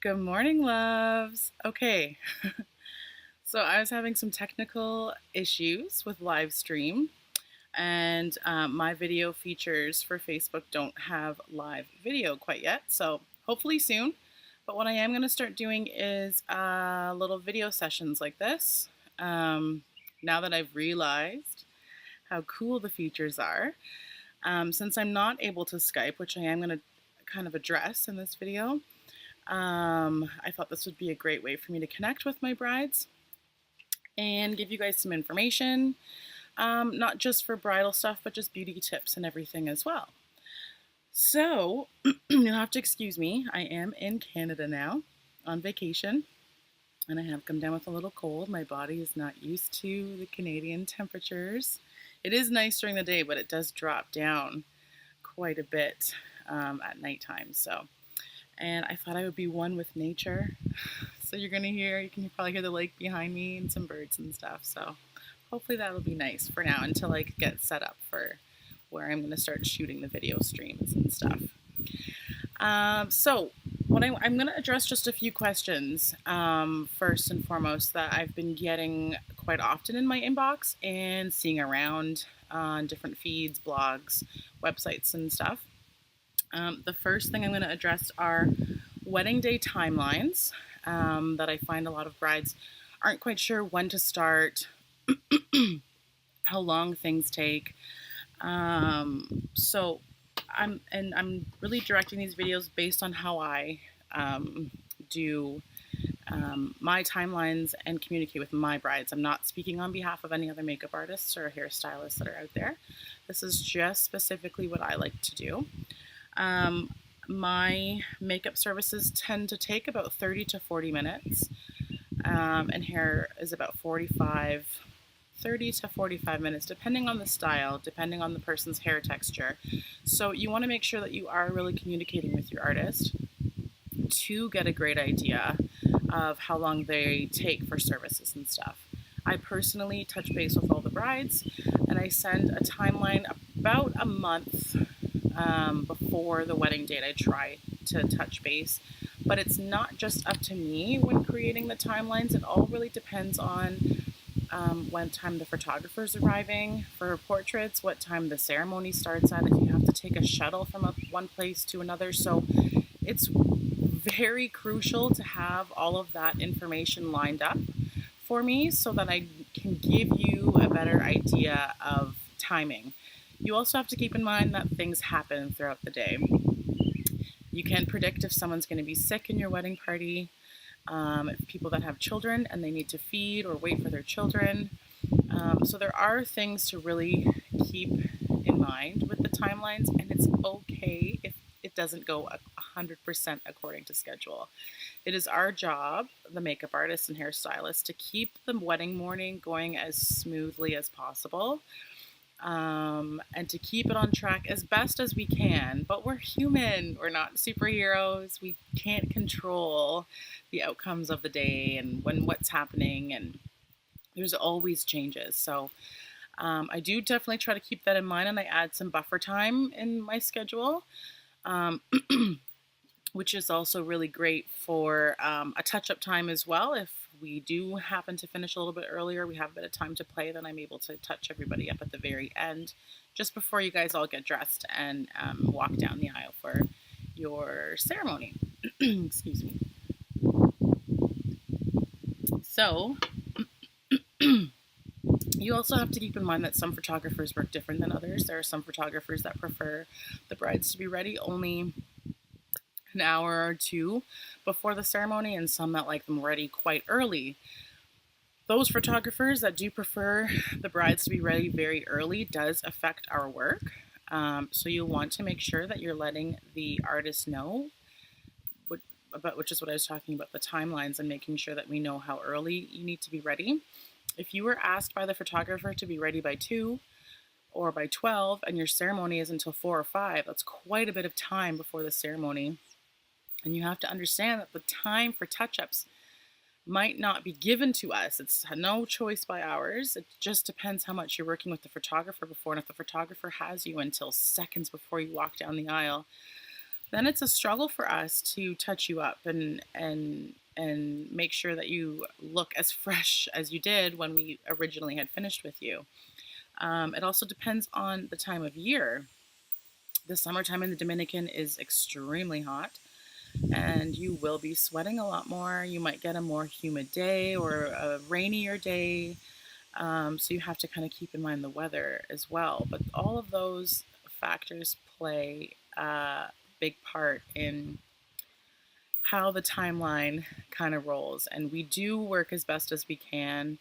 Good morning, loves. Okay, so I was having some technical issues with live stream, and my video features for Facebook don't have live video quite yet, so hopefully soon. But what I am going to start doing is little video sessions like this. Um, now that I've realized how cool the features are, since I'm not able to Skype, which I am going to kind of address in this video. I thought this would be a great way for me to connect with my brides and give you guys some information, not just for bridal stuff, but just beauty tips and everything as well. So, you'll have to excuse me. I am in Canada now on vacation, and I have come down with a little cold. My body is not used to the Canadian temperatures. It is nice during the day, but it does drop down quite a bit at nighttime. And I thought I would be one with nature. So you can probably hear the lake behind me and some birds and stuff. So hopefully that'll be nice for now until I get set up for where I'm going to start shooting the video streams and stuff. So I'm going to address just a few questions first and foremost that I've been getting quite often in my inbox and seeing around on different feeds, blogs, websites, and stuff. The first thing I'm going to address are wedding day timelines that I find a lot of brides aren't quite sure when to start, how long things take. So I'm really directing these videos based on how I do my timelines and communicate with my brides. I'm not speaking on behalf of any other makeup artists or hairstylists that are out there. This is just specifically what I like to do. My makeup services tend to take about 30 to 40 minutes, and hair is about 30 to 45 minutes, depending on the style, depending on the person's hair texture. So you want to make sure that you are really communicating with your artist to get a great idea of how long they take for services and stuff. I personally touch base with all the brides, and I send a timeline about a month before the wedding date. I try to touch base, but it's not just up to me when creating the timelines. It all really depends on when time the photographer's arriving for portraits, what time the ceremony starts at, if you have to take a shuttle from one place to another. So it's very crucial to have all of that information lined up for me so that I can give you a better idea of timing. You also have to keep in mind that things happen throughout the day. You can predict if someone's going to be sick in your wedding party, people that have children and they need to feed or wait for their children. So there are things to really keep in mind with the timelines, and it's okay if it doesn't go 100% according to schedule. It is our job, the makeup artists and hairstylists, to keep the wedding morning going as smoothly as possible. And to keep it on track as best as we can. But we're human. We're not superheroes. We can't control the outcomes of the day and what's happening, and there's always changes. So I do definitely try to keep that in mind, and I add some buffer time in my schedule, which is also really great for a touch-up time as well. If we do happen to finish a little bit earlier, we have a bit of time to play, then I'm able to touch everybody up at the very end, just before you guys all get dressed and walk down the aisle for your ceremony. Excuse me. So, you also have to keep in mind that some photographers work different than others. There are some photographers that prefer the brides to be ready only an hour or two before the ceremony, and some that like them ready quite early. Those photographers that do prefer the brides to be ready very early does affect our work. So you'll want to make sure that you're letting the artist know, which is what I was talking about, the timelines, and making sure that we know how early you need to be ready. If you were asked by the photographer to be ready by 2 or by 12 and your ceremony is until 4 or 5, that's quite a bit of time before the ceremony. And you have to understand that the time for touch-ups might not be given to us. It's no choice by ours. It just depends how much you're working with the photographer before. And if the photographer has you until seconds before you walk down the aisle, then it's a struggle for us to touch you up and make sure that you look as fresh as you did when we originally had finished with you. It also depends on the time of year. The summertime in the Dominican is extremely hot, and you will be sweating a lot more. You might get a more humid day or a rainier day. So you have to kind of keep in mind the weather as well. But all of those factors play a big part in how the timeline kind of rolls. And we do work as best as we can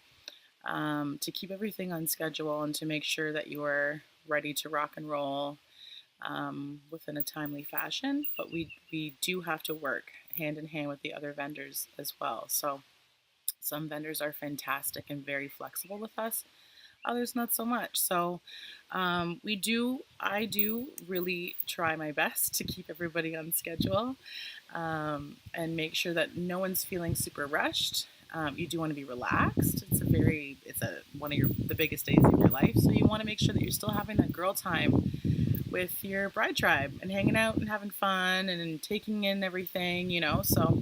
to keep everything on schedule and to make sure that you are ready to rock and roll within a timely fashion. But we do have to work hand in hand with the other vendors as well. So some vendors are fantastic and very flexible with us. Others not so much. So I do really try my best to keep everybody on schedule and make sure that no one's feeling super rushed. You do want to be relaxed. It's one of the biggest days of your life. So you want to make sure that you're still having that girl time with your bride tribe and hanging out and having fun and taking in everything, So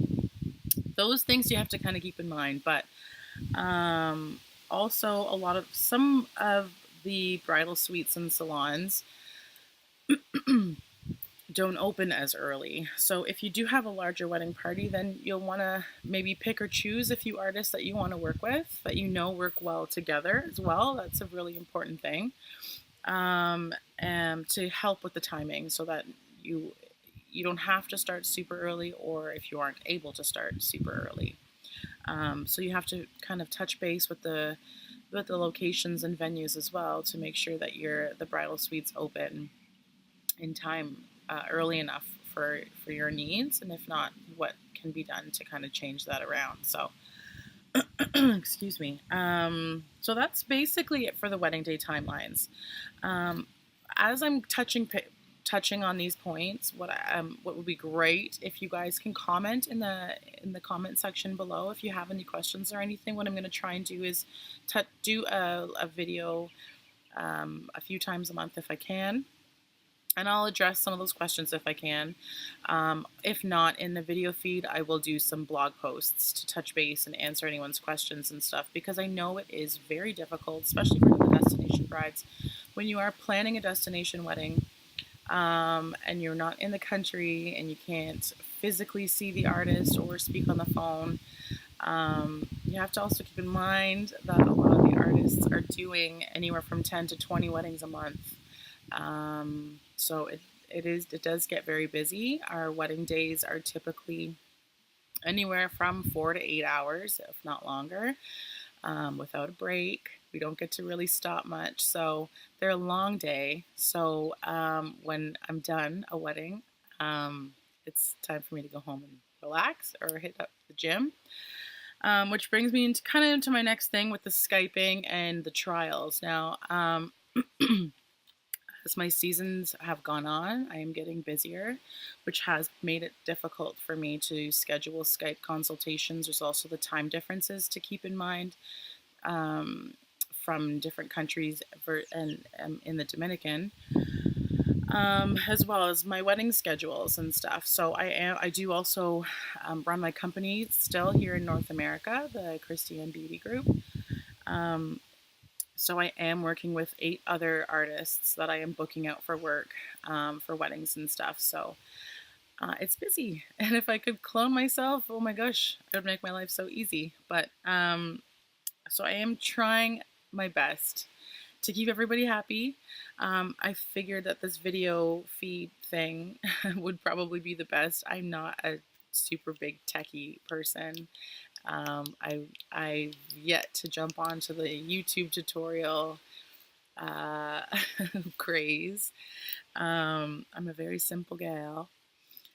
those things you have to kind of keep in mind. But also, some of the bridal suites and salons don't open as early. So if you do have a larger wedding party, then you'll want to maybe pick or choose a few artists that you want to work with, that work well together as well. That's a really important thing, and to help with the timing so that you don't have to start super early, or if you aren't able to start super early. So you have to kind of touch base with the locations and venues as well to make sure that the bridal suites open in time, early enough for your needs, and if not, what can be done to kind of change that around. So excuse me. So that's basically it for the wedding day timelines. As I'm touching on these points, what would be great if you guys can comment in the comment section below if you have any questions or anything. What I'm going to try and do is do a video a few times a month if I can, and I'll address some of those questions if I can. If not, in the video feed, I will do some blog posts to touch base and answer anyone's questions and stuff, because I know it is very difficult, especially for the destination brides, when you are planning a destination wedding and you're not in the country and you can't physically see the artist or speak on the phone. You have to also keep in mind that a lot of the artists are doing anywhere from 10 to 20 weddings a month. So it does get very busy. Our wedding days are typically anywhere from 4 to 8 hours, if not longer, without a break. We don't get to really stop much, so they're a long day. So when I'm done a wedding, it's time for me to go home and relax or hit up the gym. Which brings me into my next thing with the Skyping and the trials. Now, as my seasons have gone on, I am getting busier, which has made it difficult for me to schedule Skype consultations. There's also the time differences to keep in mind from different countries and in the Dominican, as well as my wedding schedules and stuff. So I do also run my company still here in North America, the Krystie Ann Beauty Group. So I am working with 8 other artists that I am booking out for work for weddings and stuff. So it's busy. And if I could clone myself, oh my gosh, it would make my life so easy. But so I am trying my best to keep everybody happy. I figured that this video feed thing would probably be the best. I'm not a super big techie person. I've yet to jump onto the YouTube tutorial craze. I'm a very simple gal,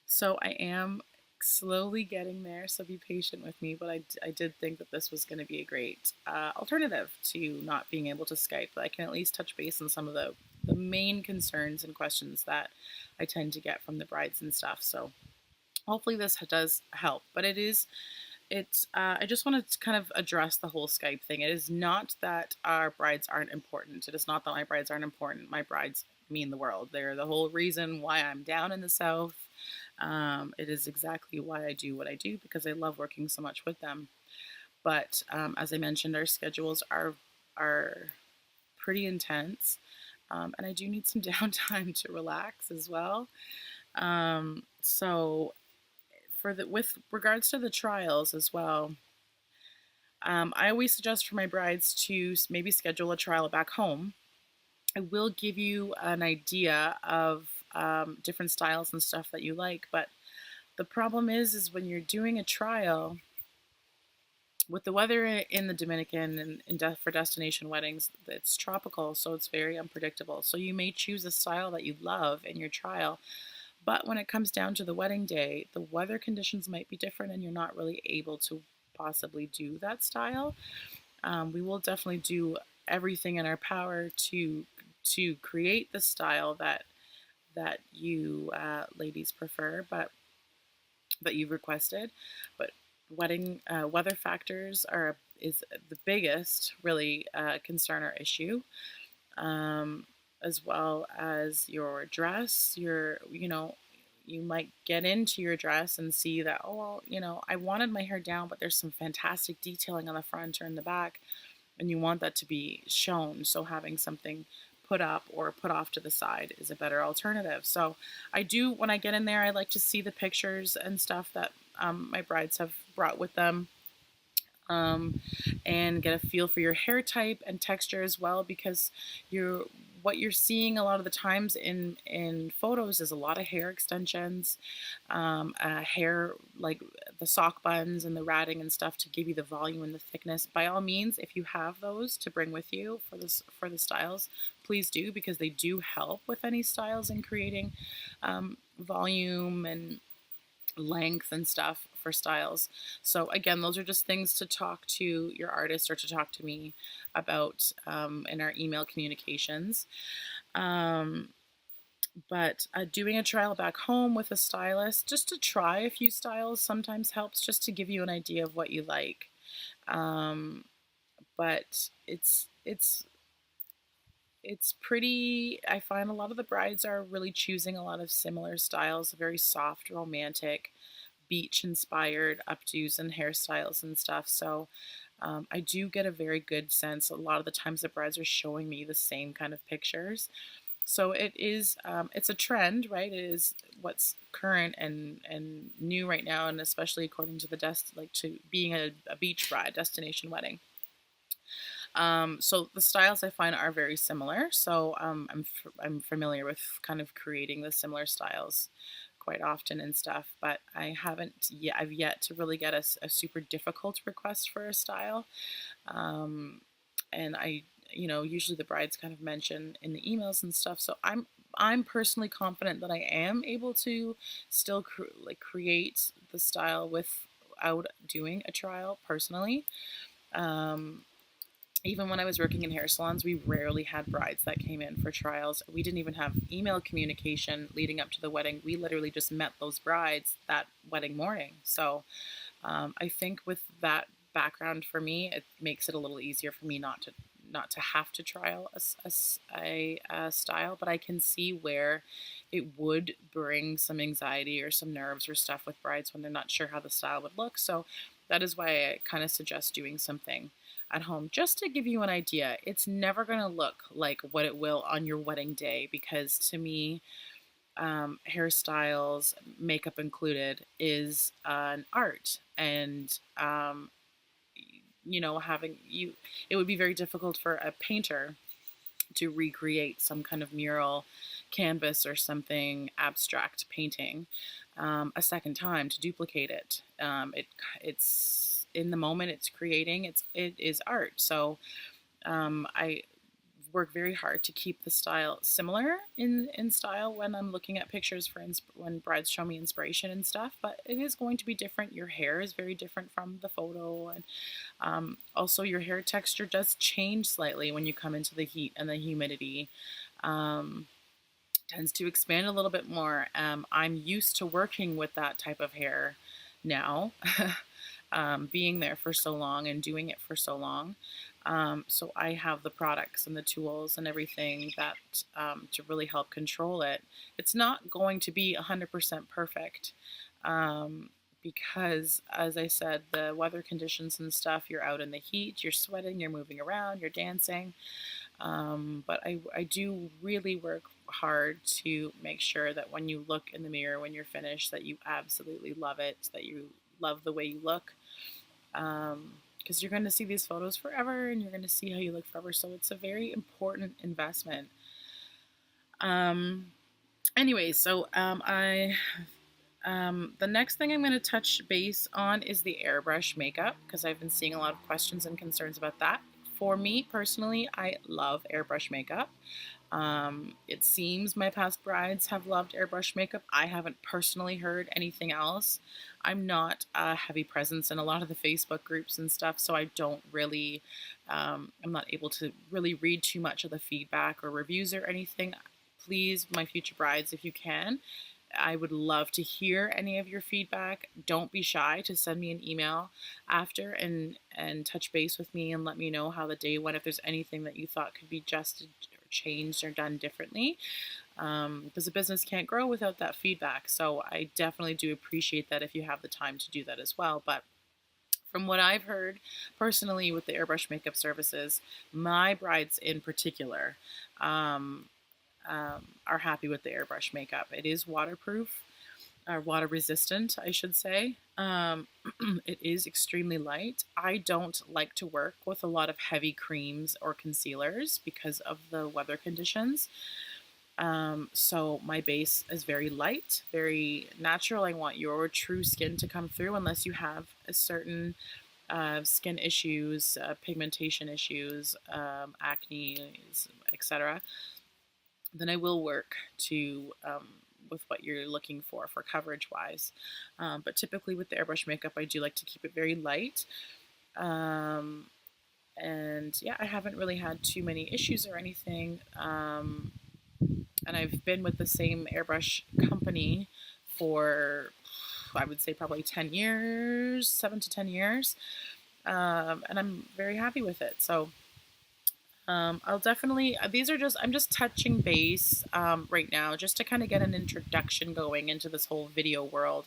so I am slowly getting there, so be patient with me, but I did think that this was going to be a great alternative to not being able to Skype. But I can at least touch base on some of the main concerns and questions that I tend to get from the brides and stuff. So hopefully this does help. But I just wanted to kind of address the whole Skype thing. It is not that our brides aren't important. It is not that my brides aren't important. My brides mean the world. They're the whole reason why I'm down in the South. It is exactly why I do what I do, because I love working so much with them. But as I mentioned, our schedules are pretty intense, and I do need some downtime to relax as well. So with regards to the trials as well, I always suggest for my brides to maybe schedule a trial back home. I will give you an idea of different styles and stuff that you like, but the problem is when you're doing a trial with the weather in the Dominican and for destination weddings, it's tropical, so it's very unpredictable. So you may choose a style that you love in your trial, but when it comes down to the wedding day, the weather conditions might be different and you're not really able to possibly do that style. We will definitely do everything in our power to create the style that you ladies prefer, but that you've requested. But wedding weather factors is the biggest really concern or issue, as well as your dress. You might get into your dress and see that, oh well, I wanted my hair down, but there's some fantastic detailing on the front or in the back, and you want that to be shown. So having something put up or put off to the side is a better alternative. So when I get in there, I like to see the pictures and stuff that my brides have brought with them, um, and get a feel for your hair type and texture as well, because what you're seeing a lot of the times in photos is a lot of hair extensions, hair like the sock buns and the ratting and stuff to give you the volume and the thickness. By all means, if you have those to bring with you for the styles, please do, because they do help with any styles in creating volume and length and stuff for styles. So again, those are just things to talk to your artist or to talk to me about in our email communications. Um, but doing a trial back home with a stylist just to try a few styles sometimes helps, just to give you an idea of what you like. But it's pretty, I find a lot of the brides are really choosing a lot of similar styles, very soft, romantic, beach inspired updos and hairstyles and stuff. So I do get a very good sense. A lot of the times the brides are showing me the same kind of pictures. So it's a trend, right? It is what's current and new right now, and especially according to to being a beach bride, destination wedding. So the styles I find are very similar. So I'm familiar with kind of creating the similar styles quite often and stuff, but I've yet to really get a super difficult request for a style. And usually the brides kind of mention in the emails and stuff. So I'm personally confident that I am able to still create the style without doing a trial personally. Um, Even when I was working in hair salons, we rarely had brides that came in for trials. We didn't even have email communication leading up to the wedding. We literally just met those brides that wedding morning. So I think with that background for me, it makes it a little easier for me not to have to trial a style, but I can see where it would bring some anxiety or some nerves or stuff with brides when they're not sure how the style would look. So that is why I kind of suggest doing something at home, just to give you an idea. It's never going to look like what it will on your wedding day, because to me, hairstyles, makeup included, is an art. And having you it would be very difficult for a painter to recreate some kind of mural canvas or something abstract painting a second time to duplicate it. It's in the moment it's creating, it is art. So I work very hard to keep the style similar in style when I'm looking at pictures when brides show me inspiration and stuff, but it is going to be different. Your hair is very different from the photo, and also your hair texture does change slightly when you come into the heat and the humidity. Tends to expand a little bit more. I'm used to working with that type of hair now, being there for so long and doing it for so long. So I have the products and the tools and everything that to really help control it. It's not going to be 100% perfect um, because, as I said, the weather conditions and stuff, you're out in the heat, you're sweating, you're moving around, you're dancing. But I do really work hard to make sure that when you look in the mirror when you're finished, that you absolutely love it, that you love the way you look. Because you're going to see these photos forever and you're going to see how you look forever. So it's a very important investment. Um, anyway, so the next thing I'm going to touch base on is the airbrush makeup because I've been seeing a lot of questions and concerns about that. For me personally, I love airbrush makeup. It seems my past brides have loved airbrush makeup. I haven't personally heard anything else. I'm not a heavy presence in a lot of the Facebook groups and stuff, so I don't really, I'm not able to really read too much of the feedback or reviews or anything. Please, my future brides, if you can, I would love to hear any of your feedback. Don't be shy to send me an email after and touch base with me and let me know how the day went. If there's anything that you thought could be adjusted or changed or done differently, because the business can't grow without that feedback. So I definitely do appreciate that if you have the time to do that as well. But from what I've heard personally with the airbrush makeup services, my brides in particular, um, are happy with the airbrush makeup. It is waterproof, or water resistant, I should say. It is extremely light. I don't like to work with a lot of heavy creams or concealers because of the weather conditions. So my base is very light, very natural. I want your true skin to come through unless you have a certain skin issues, pigmentation issues, acne, etc. Then I will work to with what you're looking for coverage wise. But typically with the airbrush makeup, I do like to keep it very light. Um, and yeah, I haven't really had too many issues or anything. And I've been with the same airbrush company for, I would say, probably 10 years, 7 to 10 years. And I'm very happy with it. So I'll definitely, I'm just touching base right now just to kind of get an introduction going into this whole video world.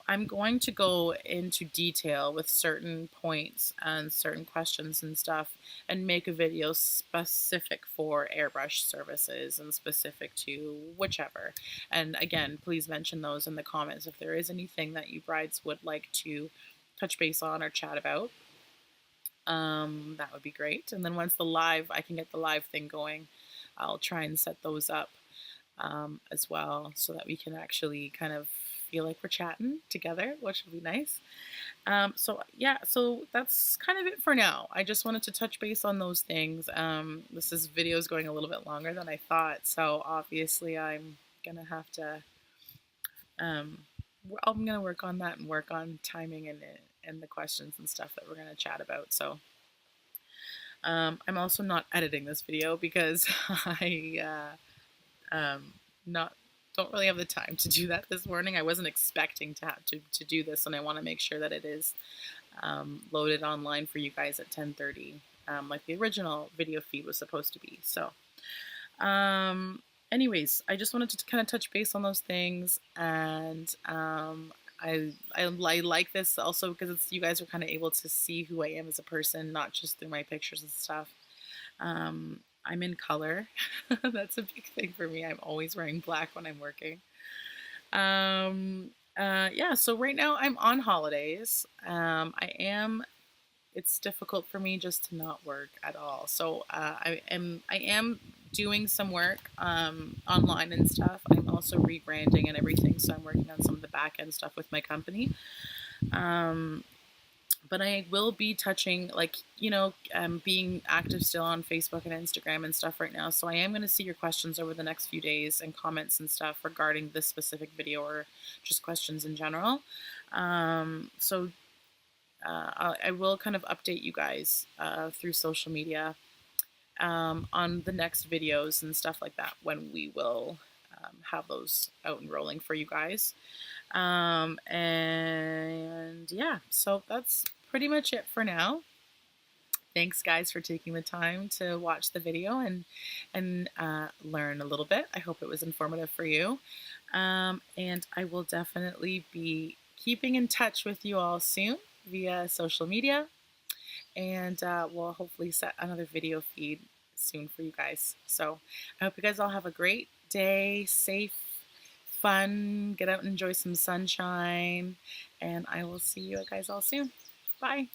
I'm going to go into detail with certain points and certain questions and stuff and make a video specific for airbrush services and specific to whichever. And again, please mention those in the comments if there is anything that you brides would like to touch base on or chat about. That would be great. And then once I can get the live thing going, I'll try and set those up as well so that we can actually kind of feel like we're chatting together, which would be nice. So yeah, so that's kind of it for now. I just wanted to touch base on those things. This video is going a little bit longer than I thought, so obviously I'm gonna have to. I'm gonna work on that and work on timing and the questions and stuff that we're gonna chat about. So I'm also not editing this video because I not don't really have the time to do that this morning. I wasn't expecting to have to do this, and I want to make sure that it is loaded online for you guys at 10:30, like the original video feed was supposed to be. So, anyways, I just wanted to kind of touch base on those things, and I like this also because you guys are kind of able to see who I am as a person, not just through my pictures and stuff. I'm in color. That's a big thing for me. I'm always wearing black when I'm working. Yeah, so right now I'm on holidays. It's difficult for me just to not work at all. So I am doing some work online and stuff. I'm also rebranding and everything, so I'm working on some of the back end stuff with my company. But I will be touching, like, being active still on Facebook and Instagram and stuff right now. So I am going to see your questions over the next few days and comments and stuff regarding this specific video or just questions in general. So I will kind of update you guys through social media on the next videos and stuff like that when we will have those out and rolling for you guys. And yeah, so that's pretty much it for now. Thanks, guys, for taking the time to watch the video and learn a little bit. I hope it was informative for you. And I will definitely be keeping in touch with you all soon via social media. And we'll hopefully set another video feed soon for you guys. So I hope you guys all have a great day, safe, fun, get out and enjoy some sunshine. And I will see you guys all soon. Bye.